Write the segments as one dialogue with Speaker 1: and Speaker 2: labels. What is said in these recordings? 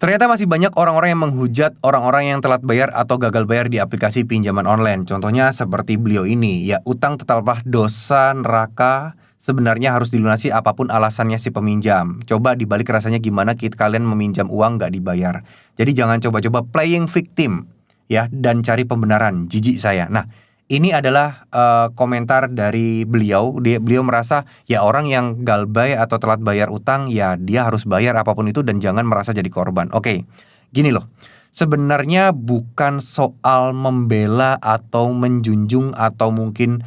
Speaker 1: Ternyata masih banyak orang-orang yang menghujat orang-orang yang telat bayar atau gagal bayar di aplikasi pinjaman online. Contohnya seperti beliau ini, ya utang tetaplah dosa neraka, sebenarnya harus dilunasi apapun alasannya si peminjam. Coba dibalik rasanya gimana kalian meminjam uang nggak dibayar. Jadi jangan coba-coba playing victim ya dan cari pembenaran, jijik saya. Nah, ini adalah komentar dari beliau. Beliau merasa ya orang yang galbay atau telat bayar utang ya dia harus bayar apapun itu dan jangan merasa jadi korban. Oke, gini loh. Sebenarnya bukan soal membela atau menjunjung atau mungkin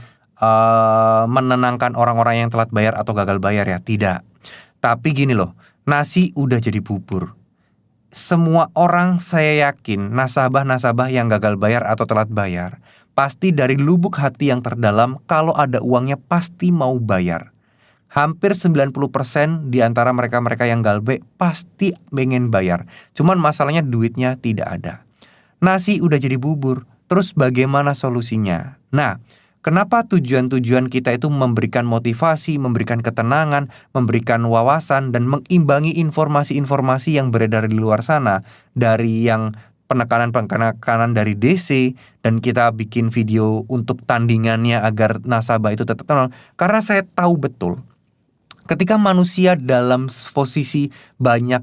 Speaker 1: menenangkan orang-orang yang telat bayar atau gagal bayar ya, tidak. Tapi gini loh, nasi udah jadi bubur. Semua orang saya yakin nasabah-nasabah yang gagal bayar atau telat bayar pasti dari lubuk hati yang terdalam kalau ada uangnya pasti mau bayar. Hampir 90% di antara mereka-mereka yang galbe pasti pengen bayar. Cuman masalahnya duitnya tidak ada. Nasi udah jadi bubur, terus bagaimana solusinya? Nah, kenapa tujuan-tujuan kita itu memberikan motivasi, memberikan ketenangan, memberikan wawasan, dan mengimbangi informasi-informasi yang beredar di luar sana dari yang penekanan dari DC, dan kita bikin video untuk tandingannya agar nasabah itu tetap tenang. Karena saya tahu betul ketika manusia dalam posisi banyak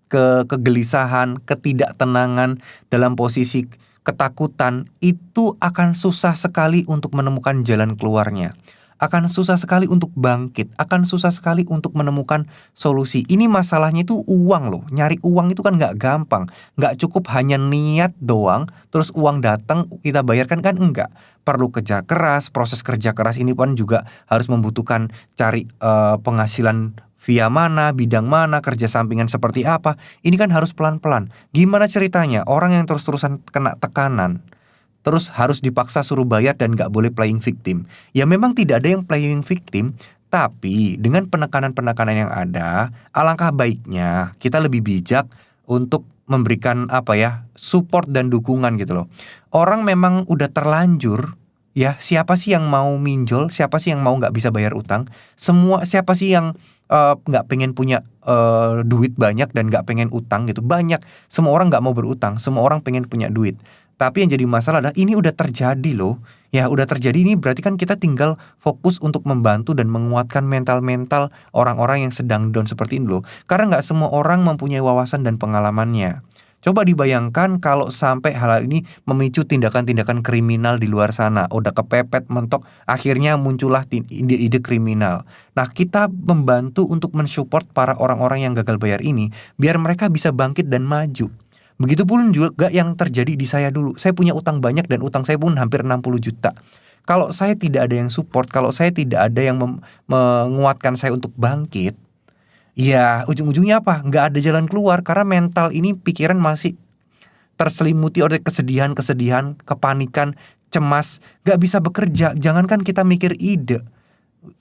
Speaker 1: kegelisahan, ketidaktenangan, dalam posisi ketakutan, itu akan susah sekali untuk menemukan jalan keluarnya. Akan susah sekali untuk bangkit, akan susah sekali untuk menemukan solusi. Ini masalahnya itu uang loh. Nyari uang itu kan gak gampang. Gak cukup hanya niat doang, terus uang datang kita bayarkan, kan enggak. Perlu kerja keras, proses kerja keras ini pun juga harus membutuhkan cari penghasilan via mana, bidang mana, kerja sampingan seperti apa. Ini kan harus pelan-pelan. Gimana ceritanya orang yang terus-terusan kena tekanan terus harus dipaksa suruh bayar dan gak boleh playing victim? Ya memang tidak ada yang playing victim, tapi dengan penekanan-penekanan yang ada, alangkah baiknya kita lebih bijak untuk memberikan support dan dukungan gitu loh. Orang memang udah terlanjur, ya siapa sih yang mau minjol, siapa sih yang mau gak bisa bayar utang, siapa sih yang gak pengen punya duit banyak dan gak pengen utang gitu. Banyak, semua orang gak mau berutang, semua orang pengen punya duit. Tapi yang jadi masalah adalah ini udah terjadi loh. Ya udah terjadi, ini berarti kan kita tinggal fokus untuk membantu dan menguatkan mental-mental orang-orang yang sedang down seperti ini loh. Karena gak semua orang mempunyai wawasan dan pengalamannya. Coba dibayangkan kalau sampai hal ini memicu tindakan-tindakan kriminal di luar sana. Udah kepepet mentok, akhirnya muncullah ide-ide kriminal. Nah, kita membantu untuk mensupport para orang-orang yang gagal bayar ini biar mereka bisa bangkit dan maju. Begitupun juga yang terjadi di saya dulu. Saya punya utang banyak dan utang saya pun hampir 60 juta. Kalau saya tidak ada yang support, kalau saya tidak ada yang menguatkan saya untuk bangkit, ya ujung-ujungnya apa? Nggak ada jalan keluar karena mental ini, pikiran masih terselimuti oleh kesedihan-kesedihan, kepanikan, cemas, nggak bisa bekerja. Jangankan kita mikir ide,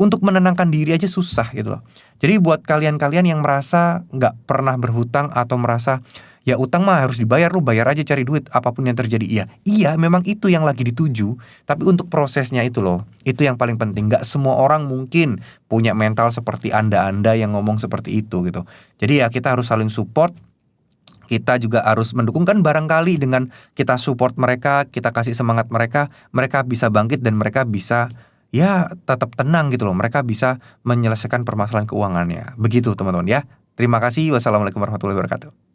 Speaker 1: untuk menenangkan diri aja susah gitu loh. Jadi buat kalian-kalian yang merasa nggak pernah berhutang atau merasa ya utang mah harus dibayar, lu bayar aja cari duit apapun yang terjadi. Iya memang itu yang lagi dituju. Tapi untuk prosesnya itu loh, itu yang paling penting. Gak semua orang mungkin punya mental seperti anda-anda yang ngomong seperti itu gitu. Jadi ya kita harus saling support. Kita juga harus mendukung, kan barangkali dengan kita support mereka, kita kasih semangat mereka, mereka bisa bangkit dan mereka bisa ya tetap tenang gitu loh. Mereka bisa menyelesaikan permasalahan keuangannya. Begitu teman-teman ya. Terima kasih. Wassalamualaikum warahmatullahi wabarakatuh.